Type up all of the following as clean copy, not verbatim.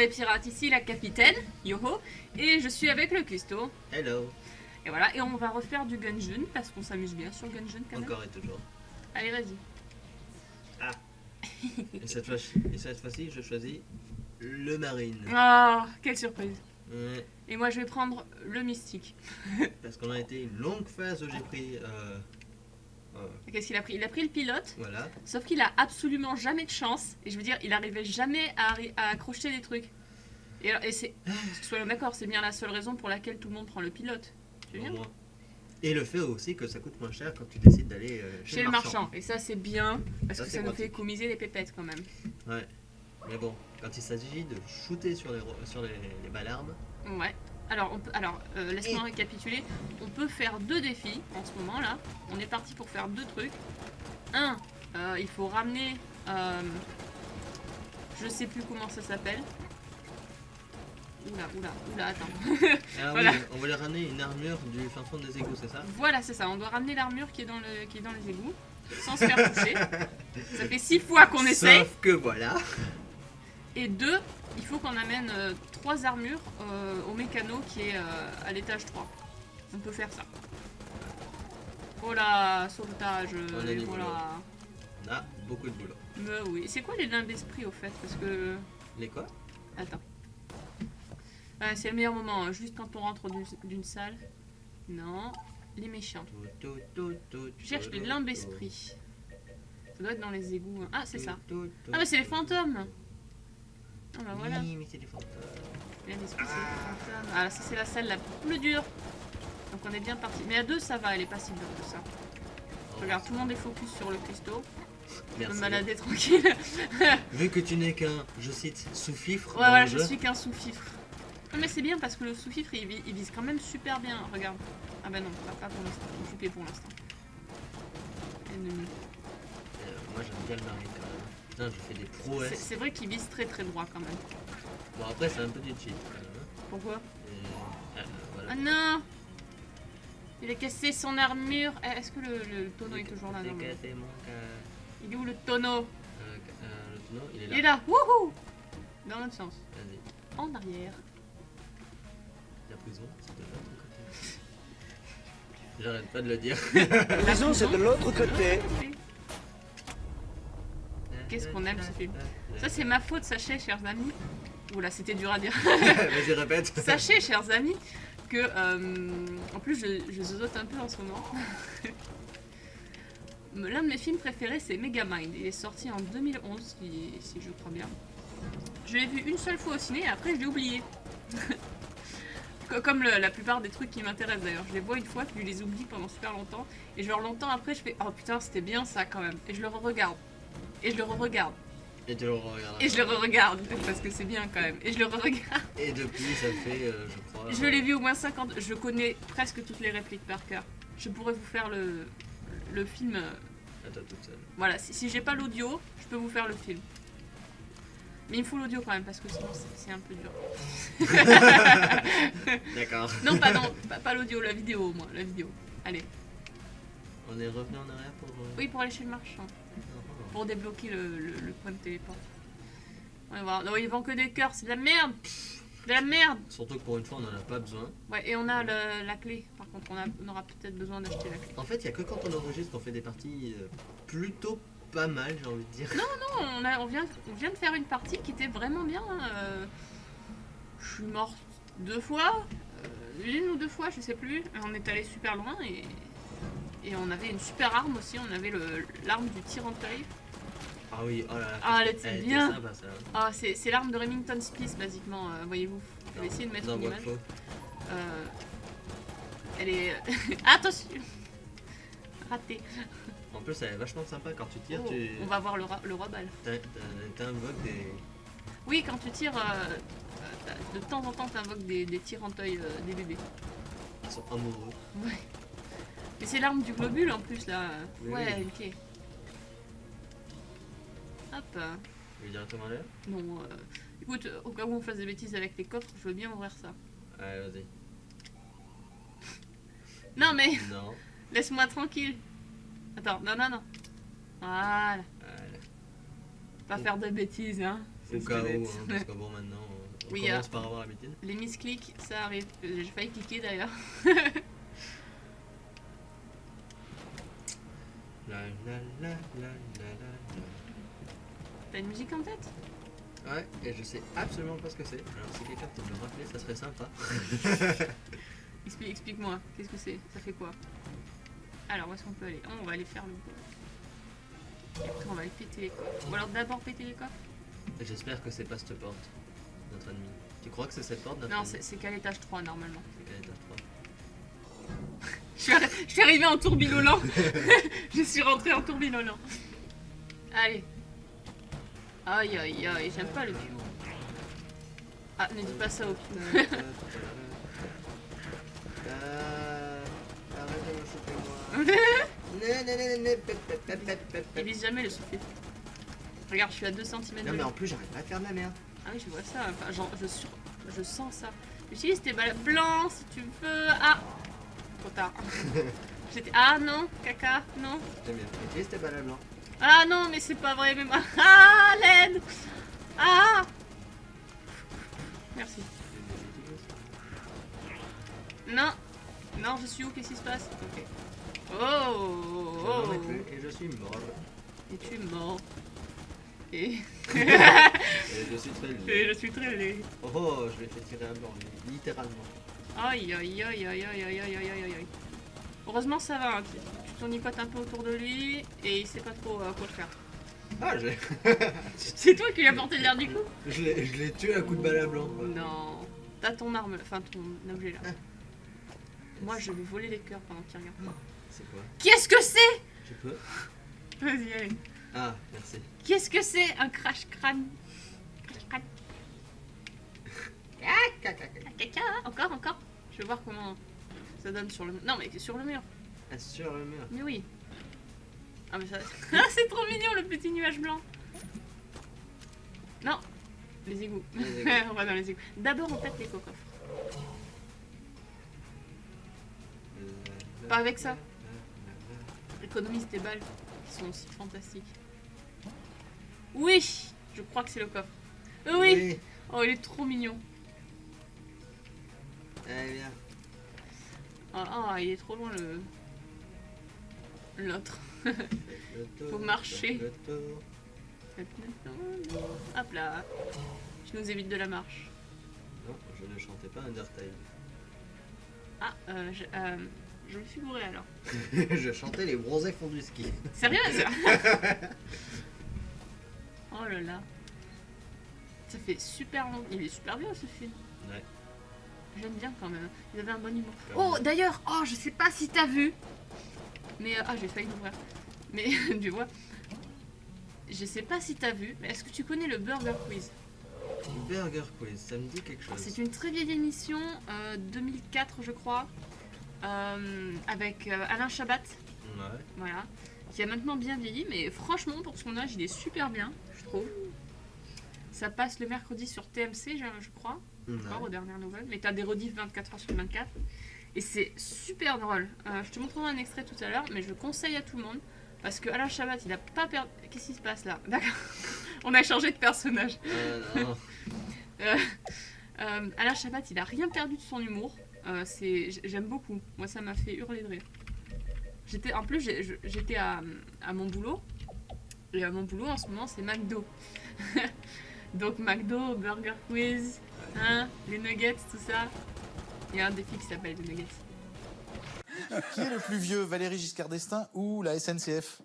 les pirates, ici la capitaine, yoho, et je suis avec le cuistot. Hello. Et voilà, et on va refaire du Gungeon, parce qu'on s'amuse bien sur Gungeon quand même. Encore et toujours. Allez, vas-y. Ah. Et cette fois-ci, je choisis le marine. Ah, quelle surprise. Ouais, Et moi, je vais prendre le mystique. parce qu'on a été une longue phase où j'ai pris... Qu'est-ce qu'il a pris? Il a pris le pilote, voilà. sauf qu'il a absolument jamais de chance. Et je veux dire, il arrivait jamais à accrocher des trucs. Et c'est... Soyons d'accord, c'est bien la seule raison pour laquelle tout le monde prend le pilote. Tu Au viens moins. Et le fait aussi que ça coûte moins cher quand tu décides d'aller chez le marchand. Et ça, c'est bien, parce Ça, que c'est ça nous fait pratique. économiser les pépettes quand même. Ouais. Mais bon, quand il s'agit de shooter sur les balles armes, Ouais. Alors, laisse-moi récapituler. On peut faire 2 défis en ce moment là. On est parti pour faire 2 trucs. Un, il faut ramener... je sais plus comment ça s'appelle. Oula, attends. ah Voilà. oui, on voulait ramener une armure du fin fond des égouts, c'est ça? Voilà, c'est ça. On doit ramener l'armure qui est dans les égouts, sans se faire toucher. Ça fait 6 fois qu'on essaye. Sauf que voilà. Et 2, il faut qu'on amène 3 armures au mécano qui est à l'étage 3. On peut faire ça. Oh là, sauvetage. On est niveau Voilà. On a beaucoup de boulot. Mais oui. C'est quoi les limbes d'esprit au fait? Parce que... Les quoi? Attends. Ouais, c'est le meilleur moment, hein, juste quand on rentre d'une salle. Non, les méchants. Je cherche les limbes d'esprit. Ça doit être dans les égouts. Hein. Ah, c'est ça. Ah, mais c'est les fantômes. Ah, bah voilà. Oui, mais c'est des fantômes. Les limbes d'esprit, c'est les fantômes. Ah, ça, c'est la salle la plus dure. Donc, on est bien parti. Mais à 2, ça va, elle est pas si dure que ça. Regarde, tout le monde est focus sur le cuistot. Je peux me Merci. balader tranquille. Vu que tu n'es qu'un, je cite, sous-fifre Ouais, dans voilà, le je jeu, suis qu'un sous-fifre. Non, mais c'est bien parce que le sous-fifre il vise quand même super bien. Regarde. Ah bah non, pas pour l'instant. Occupé pour l'instant. Ennemi. moi j'aime bien le marine quand même. Putain, je fais des prouesses. C'est vrai qu'il vise très très droit quand même. Bon, après, c'est un peu du cheat quand même. Hein. Pourquoi? Voilà. Ah non! Il a cassé son armure. Est-ce que le tonneau est toujours là? Non, mais... Cassé mon Il est où le tonneau? le tonneau, il est là. Il est là. Wouhou! Dans l'autre sens. Vas-y. En arrière. La prison, c'est de l'autre côté. J'arrête pas de le dire. La prison, c'est de l'autre côté. Qu'est-ce qu'on aime ce film. Ça c'est ma faute, sachez chers amis. Oula, c'était dur à dire. Vas-y, répète. Sachez chers amis que en plus je zozote un peu en ce moment. L'un de mes films préférés c'est Megamind. Il est sorti en 2011 si je crois bien. Je l'ai vu une seule fois au ciné et après je l'ai oublié. Comme la plupart des trucs qui m'intéressent d'ailleurs. Je les vois une fois puis je les oublie pendant super longtemps. Et genre longtemps après je fais oh putain c'était bien ça quand même. Et je le re-regarde. Et je le re-regarde. Et tu le regardes. Et je le re-regarde parce que c'est bien quand même. Et je le re-regarde. Et depuis, ça fait, je crois. Je l'ai vu au moins 50. Je connais presque toutes les répliques par cœur. Je pourrais vous faire le film. À toi toute seule. Voilà, si j'ai pas l'audio, je peux vous faire le film. Mais il me faut l'audio quand même parce que sinon c'est un peu dur. D'accord. Non, pas l'audio, la vidéo au moins, la vidéo. Allez. On est revenu en arrière pour. Oui, pour aller chez le marchand. Pour débloquer le point de téléport. On va voir. Non, ils vendent que des cœurs, c'est de la merde! De la merde! Surtout que pour une fois, on n'en a pas besoin. Ouais, et on a la clé. Par contre, on aura peut-être besoin d'acheter la clé. En fait, il n'y a que quand on enregistre qu'on fait des parties plutôt pas mal, j'ai envie de dire. Non, on vient de faire une partie qui était vraiment bien. Je suis morte 2 fois, 1 ou 2 fois, je sais plus. On est allé super loin et on avait une super arme aussi. On avait l'arme du tiranteuil. Ah oui, oh là là. Ah, elle était bien. Sympa, ça. Ah, c'est l'arme de Remington Spies, basiquement, voyez-vous. Je vais essayer de mettre Non, une moi, image. faux. Elle est... Attention. Raté. En plus, elle est vachement sympa quand tu tires. Oh, on va voir le roi balle. T'invoques des. Oui, quand tu tires, de temps en temps, t'invoques des tiranteuils des bébés. Ils sont amoureux. Ouais. Mais c'est l'arme du globule en plus, là. Oui, Ouais, oui. ok. Hop. Tu veux directement là? Non, écoute, au cas où on fasse des bêtises avec les coffres, je veux bien ouvrir ça. Allez, vas-y. Non, mais Non. laisse-moi tranquille. Attends, non. Voilà. Allez. Pas faire de bêtises, hein. Au C'est cas bête. où, hein, parce que bon, maintenant. On Oui, commence par avoir la métine. Les misclics, ça arrive. J'ai failli cliquer d'ailleurs. La la la la la la. T'as une musique en tête? Ouais, et je sais absolument pas ce que c'est. Alors si quelqu'un peut me rappeler, ça serait sympa. Explique-moi, qu'est-ce que c'est? Ça fait quoi? Alors, où est-ce qu'on peut aller? Oh, on va aller faire le... Et après, on va aller péter les coffres. Ou alors d'abord péter les coffres? J'espère que c'est pas cette porte, notre ennemi. Tu crois que c'est cette porte, notre Non, ennemi? c'est qu'à l'étage 3 normalement. C'est qu'à l'étage 3. Je suis arrivée en tourbillonnant. Je suis rentrée en tourbillonnant. Allez. Aïe aïe aïe, j'aime pas le piou. Ah, ne dis pas ça au piou. Arrête de me choper moi. Il vise jamais le soufflet. Regarde, je suis à 2 cm de Non mais là. en plus j'arrête pas à faire de la merde. Ah oui, je vois ça. Enfin, genre, je sens ça. Utilise tes balles blancs si tu veux. Ah, trop tard. Ah non, caca, non. J'aime bien. Utilise tes balles blancs. Ah non, mais c'est pas vrai, même. Ah, l'aide. Ah. Merci. Non. Non, je suis où? Qu'est-ce qui se passe? Ok. Oh, Je n'en ai oh. plus et je suis mort. Et tu es mort. Et... Et je suis très laid. Et je suis très laid. Oh oh, je l'ai fait tirer à blanc, littéralement. Aïe aïe aïe aïe aïe aïe aïe aïe aïe aïe. Heureusement ça va, hein. Tu tournicotes un peu autour de lui et il sait pas trop quoi faire. Ah, j'ai... C'est toi qui lui as porté l'air du coup? je l'ai tué à coup de balle à blanc. Quoi. Non. T'as ton arme, enfin ton objet là. Moi je vais voler les cœurs pendant qu'il regarde. C'est quoi? Qu'est-ce que c'est? Je peux? Vas-y, allez. Ah, merci. Qu'est-ce que c'est un crash crâne? Crash crâne. Caca, encore, encore. Je vais voir comment ça donne sur le mur. Non mais sur le mur. Ah, sur le mur. Mais oui. Ah mais ça... Ah c'est trop mignon le petit nuage blanc. Non. Les égouts. Les égouts. On va dans les égouts. D'abord on pète les cocoffres. Pas avec ça. Économise tes balles qui sont aussi fantastiques. Oui. Je crois que c'est le coffre. Oui. Oh il est trop mignon. Allez, viens. Ah il est trop loin le... L'autre. Faut marcher. Le tour. Hop là. Je nous évite de la marche. Non, je ne chantais pas Undertale. Ah, je me suis bourré alors. Je chantais les bronzés font du ski. Sérieux ça? Oh là là. Ça fait super long. Il est super bien ce film. Ouais. J'aime bien quand même. Il avait un bon humour. Comme Oh d'ailleurs, oh je sais pas si t'as vu. Mais ah j'ai failli l'ouvrir. Mais tu vois. Je sais pas si t'as vu, mais est-ce que tu connais le Burger Quiz? Burger Quiz, ça me dit quelque chose. C'est une très vieille émission, 2004 je crois, avec Alain Chabat, Ouais. voilà, qui a maintenant bien vieilli, mais franchement pour son âge il est super bien, je trouve. Ça passe le mercredi sur TMC je crois, encore aux dernières nouvelles, mais t'as des rediffs 24h sur 24. Et c'est super drôle. Je te montrerai un extrait tout à l'heure, mais je le conseille à tout le monde. Parce que Alain Chabat, il a pas perdu... Qu'est-ce qui se passe là? D'accord. On a changé de personnage. Non. Alain Chabat, il a rien perdu de son humour. J'aime beaucoup. Moi, ça m'a fait hurler de rire. En plus, j'étais à mon boulot. Et à mon boulot, en ce moment, c'est McDo. Donc, McDo, Burger Quiz, hein, les nuggets, tout ça. Il y a un défi qui s'appelle les nuggets. Qui est le plus vieux, Valéry Giscard d'Estaing ou la SNCF?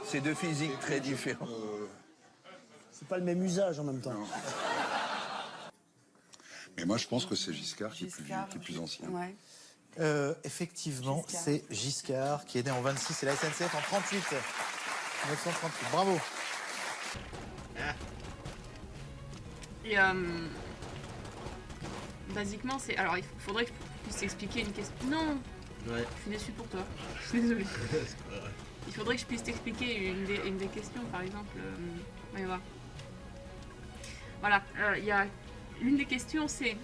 C'est deux physiques très différents. C'est pas le même usage en même temps. Mais moi, je pense que c'est Giscard qui est plus vieux, qui est plus ancien. Ouais. Effectivement, c'est Giscard qui est né en 26 et la SNCF en 38. 1938, bravo. Et basiquement, c'est. Alors, il faudrait que je puisse t'expliquer une question. Non, Ouais. je suis déçue pour toi. Je suis désolée. C'est pas vrai. Il faudrait que je puisse t'expliquer une des questions, par exemple. Voyons voir. Voilà, il y a. L'une des questions, c'est.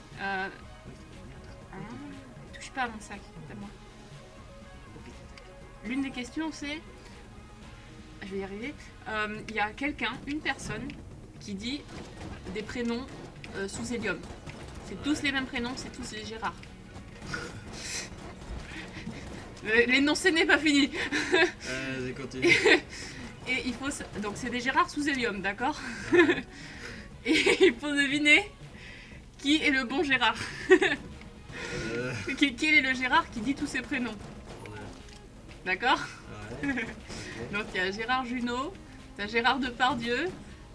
Touche pas à mon sac, c'est moi. L'une des questions, c'est. Je vais y arriver. Il y a quelqu'un, une personne, qui dit des prénoms sous hélium. C'est tous les mêmes prénoms, c'est tous les Gérard. L'énoncé n'est pas fini. Vas-y, continue. Et il faut... Donc c'est des Gérard sous hélium, d'accord? Et il faut deviner qui est le bon Gérard. Quel est le Gérard qui dit tous ses prénoms? D'accord? Ouais. Donc il y a Gérard Jugnot, t'as Gérard Depardieu,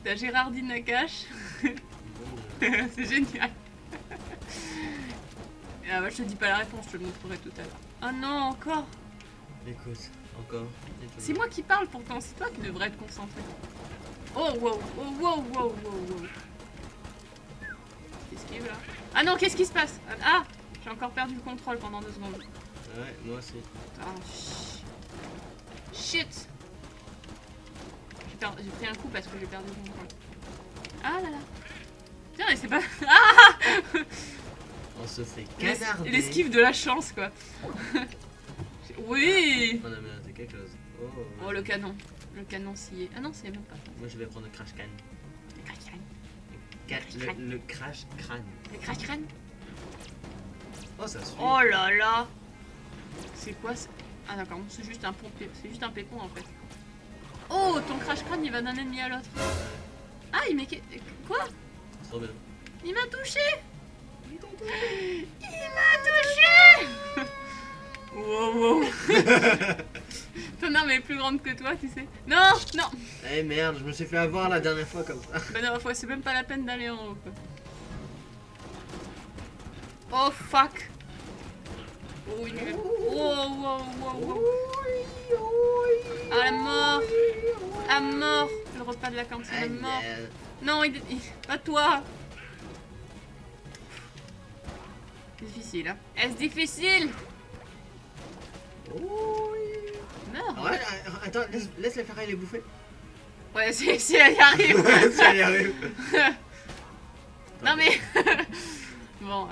t'as Gérardine Nakache. C'est génial. Et ah bah, je te dis pas la réponse, je te le montrerai tout à l'heure. Ah non, encore? Écoute, encore. C'est moi qui parle pourtant, c'est toi qui devrais être concentré. Oh wow, oh wow, wow, wow, wow. Esquive là. Ah non, qu'est-ce qui se passe? Ah, j'ai encore perdu le contrôle pendant 2 secondes. Ouais, moi aussi. Ah, shit. J'ai pris un coup parce que j'ai perdu le contrôle. Ah là là. Tiens, mais c'est pas... Ah! On se fait canarder. L'esquive de la chance, quoi. Oui. On a menacé quelque chose. Oh, le canon. Le canon scié. Ah non, c'est même pas. Moi, je vais prendre le crash can. Le crash crâne. Le crash crâne. Le crash crâne. Oh, ça suit. Oh là là. C'est quoi ça? Ah d'accord, c'est juste un pompier. C'est juste un pépon en fait. Oh, ton crash crâne, il va d'un ennemi à l'autre. Ah, il met... Quoi? Trop bien. Il m'a touché. Il m'a touché. Wow, wow. Ton arme est plus grande que toi, tu sais. Non, non. Eh merde, je me suis fait avoir la dernière fois comme ça. Bah non, c'est même pas la peine d'aller en haut, quoi. Oh, fuck. Oh, il est... Oh, wow, wow, wow. Ah, la mort. À mort. Le repas de la cantine est mort. Non, pas toi. C'est difficile, hein. Est-ce difficile? Meurs. Ouais, attends, laisse les ferrailles les bouffer. Ouais, si elle y arrive. Si elle y arrive. Non mais... Bon,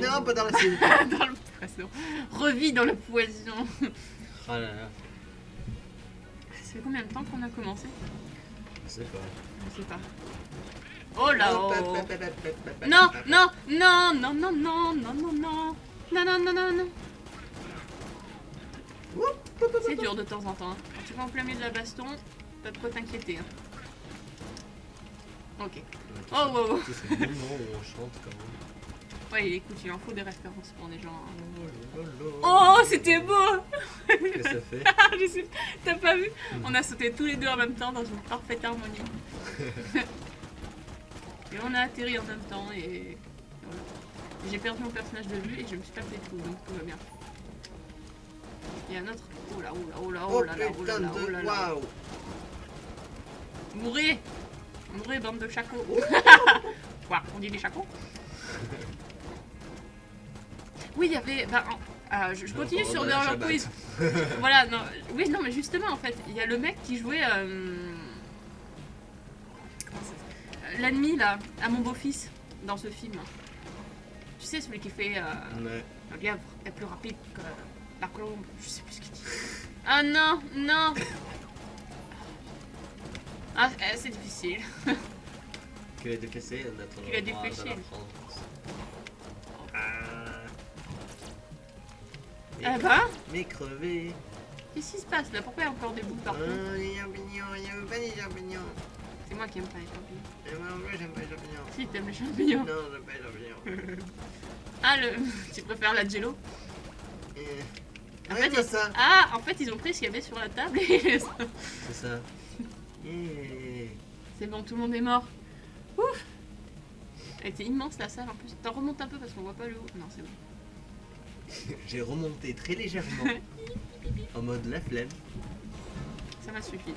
Non, pas dans la cible. dans le poisson. Revis dans le poison. Oh là là. Ça fait combien de temps qu'on a commencé? Je sais pas. Je sais pas. Oh là oh. Non, non, non, non, non, non, non, non, non. Non, non, non, non, non. C'est dur de temps en temps. Hein. Quand tu vas en plein milieu de la baston, pas de quoi t'inquiéter. Hein. Ok. Oh, wow, wow. C'est le moment où on chante quand même. Ouais, écoute, il en faut des références pour des gens. Hein. Oh, c'était beau. Qu'est-ce que ça fait? Je sais, t'as pas vu? On a sauté tous les deux en même temps dans une parfaite harmonie. Et on a atterri en même temps et voilà. J'ai perdu mon personnage de vue et je me suis pas fait tout, donc tout va bien. Il y a un autre. Oh là, oh là, oh là, oh là, oh là, oh là, là. Waouh! Mourez! Mourez, bande de chacos! Quoi? On dit des chacos? Oui, il y avait. Bah, je continue sur The Horror Quiz. Voilà, non. Oui, non, mais justement, en fait, il y a le mec qui jouait. L'ennemi, là, à mon beau-fils, dans ce film. Tu sais, celui qui fait. Ouais. Le lièvre est plus rapide que la colombe. Je sais plus ce qu'il dit. Ah non, non! Ah, c'est difficile. Que de casser notre Il a dépêché. Ah bah? Mais crevé. Qu'est-ce qui se passe là? Pourquoi il y a encore des bouts partout? Les champignons, il n'y a pas des champignons. C'est moi qui aime pas les champignons. Et moi, j'aime pas les champignons. Si, t'aimes les champignons. Non, j'aime pas les champignons. Ah, tu préfères la jello? En fait, c'est ça. Ah, en fait, ils ont pris ce qu'il y avait sur la table et... C'est ça. Yeah. C'est bon, tout le monde est mort. Ouf! Elle était immense la salle en plus. T'en remontes un peu parce qu'on voit pas le haut. Non, c'est bon. J'ai remonté très légèrement. En mode la flemme. Ça m'a suffi.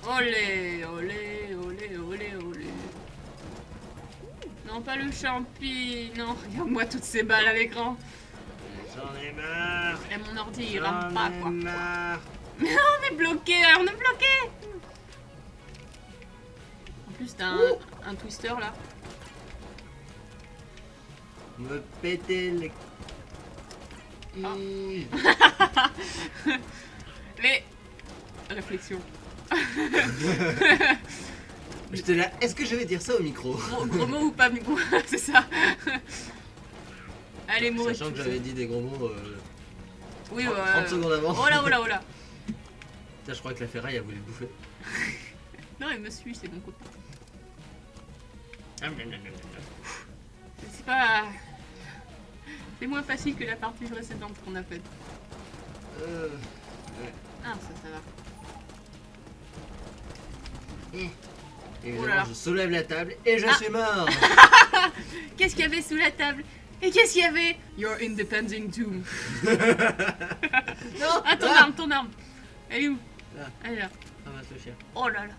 Olé, olé, olé, olé, olé. Non, pas le champi. Non, regarde-moi toutes ces balles à l'écran. J'en ai marre. Et mon ordi, il rame pas, quoi. J'en ai marre. Mais on est bloqué, on est bloqué. En plus, t'as un twister là. Me péter les... Mais... Réflexion. J'étais là, est-ce que je vais dire ça au micro? Gros mot ou pas micro? C'est ça. Allez, mourir. Sachant que j'avais dit des gros mots Oui, 30 secondes avant. Oh là, oh là, oh là. Putain, je crois que la ferraille a voulu le bouffer. Non, il me suit, c'est mon copain. C'est pas... C'est moins facile que la partie précédente qu'on a faite. Ah, ça va. Et Oh là là. je soulève la table et je suis mort. Qu'est-ce qu'il y avait sous la table? Et qu'est-ce qu'il y avait? Your independent doom. Non. Ah, ton arme. Elle est où? Là. Elle est là. Ramasse le chien. Oh là là.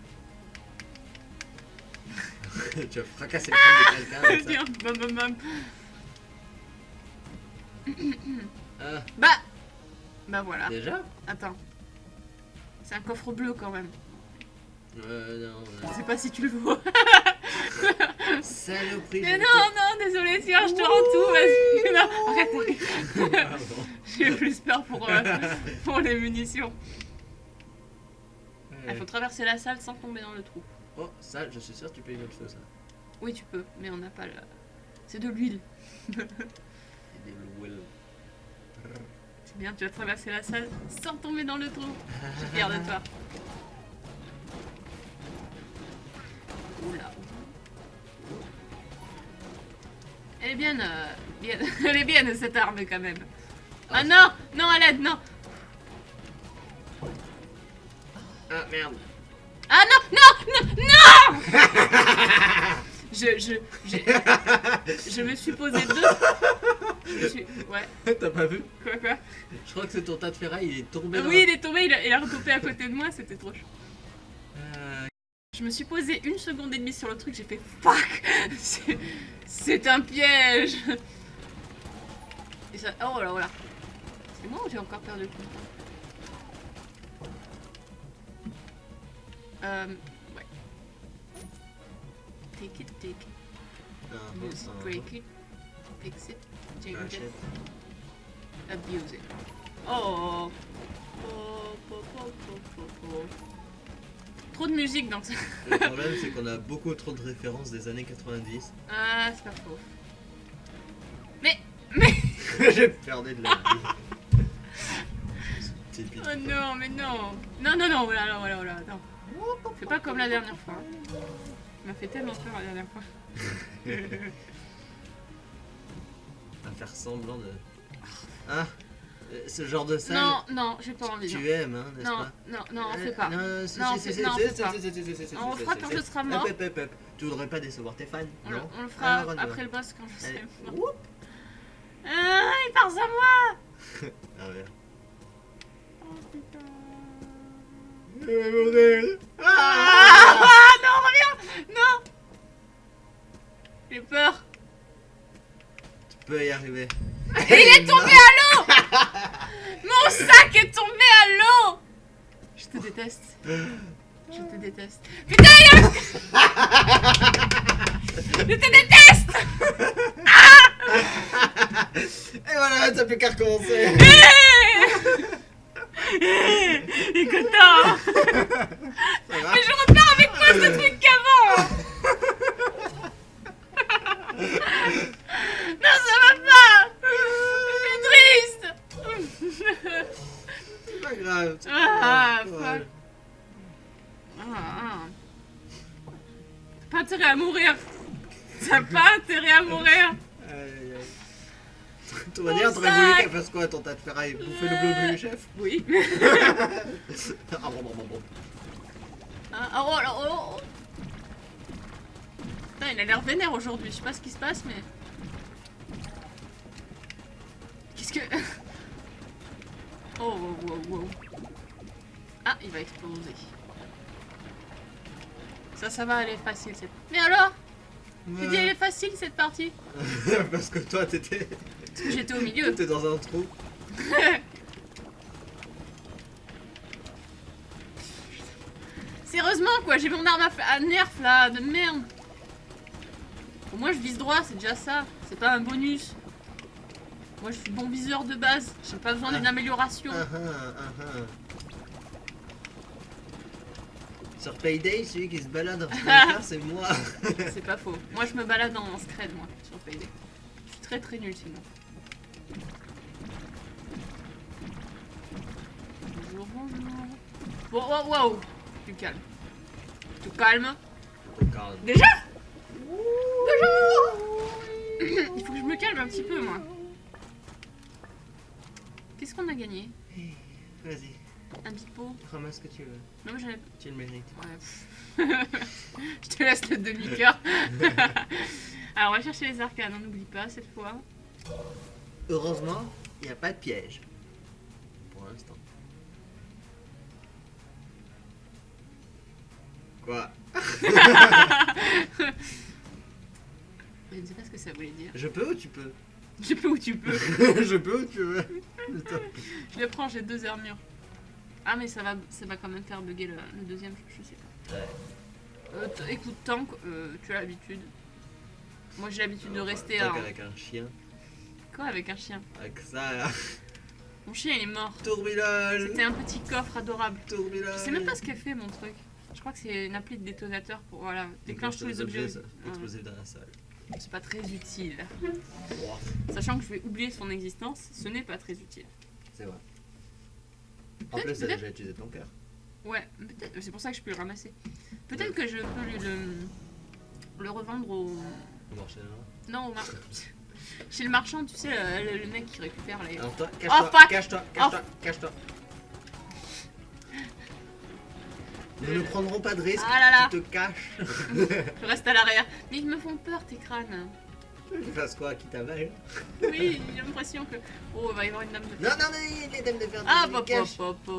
Tu vas fracasser le crâne de quelqu'un avec ça. Tiens, bam bam bam. Ah, Bah voilà. déjà? Attends. C'est un coffre bleu quand même. Non. Je sais pas si tu le vois. Saloperie. Mais non, désolé, tiens, je te rends tout. Vas-y. Non, arrête. Pardon. J'ai plus peur pour les munitions. Il faut traverser la salle sans tomber dans le trou. Oh, ça, je suis sûr que tu peux y mettre le feu, ça. Oui, tu peux, mais on n'a pas le... C'est de l'huile. Et des l'huile. C'est bien, tu vas traverser la salle sans tomber dans le trou. Je suis fière de toi. Oula. Elle est bien, elle est bien cette arme quand même. Ah non, non, à l'aide, non. Ah, merde. Ah non. Je me suis posé deux. Ouais. T'as pas vu? Quoi? Je crois que c'est ton tas de ferraille, il est tombé dans Oui, il est tombé, il a retombé à côté de moi, c'était trop chaud. Je me suis posé 1 seconde et demie sur le truc, j'ai fait fuck. C'est un piège. Et ça, oh là, oh là. C'est moi ou j'ai encore perdu le coup? Ouais. Take it. Music, break it. Fix it. Change it. Abuse it. Oh. Trop de musique dans ça. Le problème, c'est qu'on a beaucoup trop de références des années 90. Ah, c'est pas faux. Mais J'ai perdu de la vie. Typique. oh non, mais non. Non, voilà, non. C'est pas comme la dernière fois. Il m'a fait tellement peur la dernière fois. À faire semblant de... Ah, ce genre de salle... Non, j'ai pas envie. Tu aimes, hein, n'est-ce pas? Non, on fait pas. Non, Non, si, on si, fait pas. On le fera quand si. je serai mort. Hop. Tu voudrais pas décevoir tes fans, non? On le fera Alors, on y va. après le boss quand je serai Allez. mort. Whoop. Ah, il part à moi. Ah ouais. Oh putain. Ah Non, reviens. Non. J'ai peur. Tu peux y arriver. Il est tombé à l'eau. Mon sac est tombé à l'eau. Je te déteste. Putain, je te déteste. Et voilà, t'as plus qu'à recommencer. Il est content. Ça va? Mais je repars avec quoi ce truc qu'avant. Non, ça va pas. Je suis triste. C'est pas grave. Ah, Ouais. fuck. T'as pas intérêt à mourir. T'as pas intérêt à mourir. Aïe, aïe, aïe. De toute manière, t'aurais voulu qu'elle fasse quoi, ton tas de ferraille? Bouffer le bleu du chef? Oui. Ah bon. Ah, oh là, oh. Putain, il a l'air vénère aujourd'hui. Je sais pas ce qui se passe, mais... Qu'est-ce que... Oh, wow. Ah, il va exploser. Ça va aller facile. Mais alors? Tu dis elle est facile cette partie? Parce que toi, t'étais... Parce que j'étais au milieu. T'étais dans un trou. Sérieusement quoi, j'ai mon arme à nerf là, de merde. Au moins je vise droit, c'est déjà ça. C'est pas un bonus. Moi je suis bon viseur de base. J'ai pas besoin d'une amélioration. Sur Payday, celui qui se balade en sniper, c'est moi. C'est pas faux. Moi, je me balade en scred, moi, sur Payday. Je suis très très nul sinon. Bonjour, bonjour. Bon, wow, wow. Tu calmes. Tu calmes. Calme. Déjà? Il faut que je me calme un petit peu, moi. Qu'est-ce qu'on a gagné? Vas-y, Un bipo? ramasse ce que tu veux. Non, mais j'avais... Tu le mérites. Ouais. Je te laisse le demi-cœur. Alors, on va chercher les arcanes, on n'oublie pas cette fois. Heureusement, il n'y a pas de piège. Pour l'instant. Quoi? Je ne sais pas ce que ça voulait dire. Je peux ou tu peux? Je peux où tu peux. Je peux ou tu veux? Putain. Je le prends, j'ai 2 armures. Ah, mais ça va quand même faire bugger le deuxième, je sais pas. Ouais. Écoute, tant que tu as l'habitude. Moi, j'ai l'habitude de rester Tant à... qu'avec un chien. Quoi, avec un chien? Avec ça là. Mon chien, il est mort. Tourbillon. C'était un petit coffre adorable. Tourbillon. Je sais même pas ce qu'elle fait, mon truc. Je crois que c'est une appli de détonateur pour, voilà, déclenche tous les objets. Explosés dans la salle. C'est pas très utile. Wow. Sachant que je vais oublier son existence, ce n'est pas très utile. C'est vrai. En plus, t'as déjà utilisé ton cœur. Ouais, peut-être, c'est pour ça que je peux le ramasser. Peut-être que je peux le revendre au... Au marché noir. Non, au marché. Chez le marchand, tu sais, le mec qui récupère les... Alors toi, Oh, cache-toi, fuck. cache-toi, Oh. cache-toi, cache-toi. Nous ne prendrons pas de risque, Ah là là. tu te caches. Je reste à l'arrière. Mais ils me font peur, tes crânes. Tu fasses quoi, qui t'avale? Oui, j'ai l'impression que... Oh, il va y avoir une dame de... Non, non, non, les dames de fer. Ah, ils papa, cachent. papa.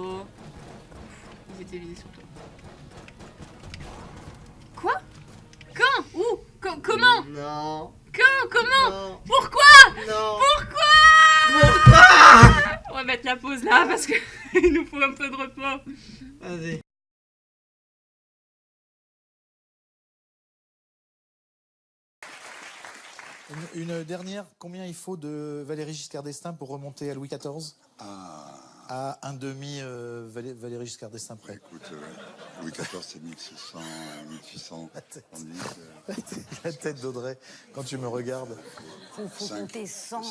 Ils étaient visés sur toi. Quoi? Quand? Où? Comment? Non. Quand? Comment? Non. Pourquoi? Non. Pourquoi? On va mettre la pause là parce que il nous faut un peu de repos. Vas-y. Une dernière, combien il faut de Valéry Giscard d'Estaing pour remonter à Louis XIV? À un demi Valéry Giscard d'Estaing près. Écoute, Louis XIV, c'est 1600, 1800. La tête d'Audrey, quand tu me regardes. Faut compter 100.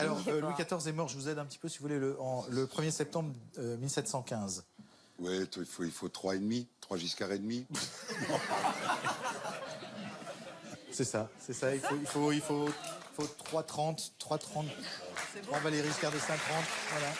Alors, Louis XIV est mort, je vous aide un petit peu si vous voulez, le 1er septembre 1715. Ouais, il faut 3,5, 3 Giscard et demi. C'est ça. Il faut 3,30, 3,30. 3 Valéry Giscard d'Estaing 30, voilà.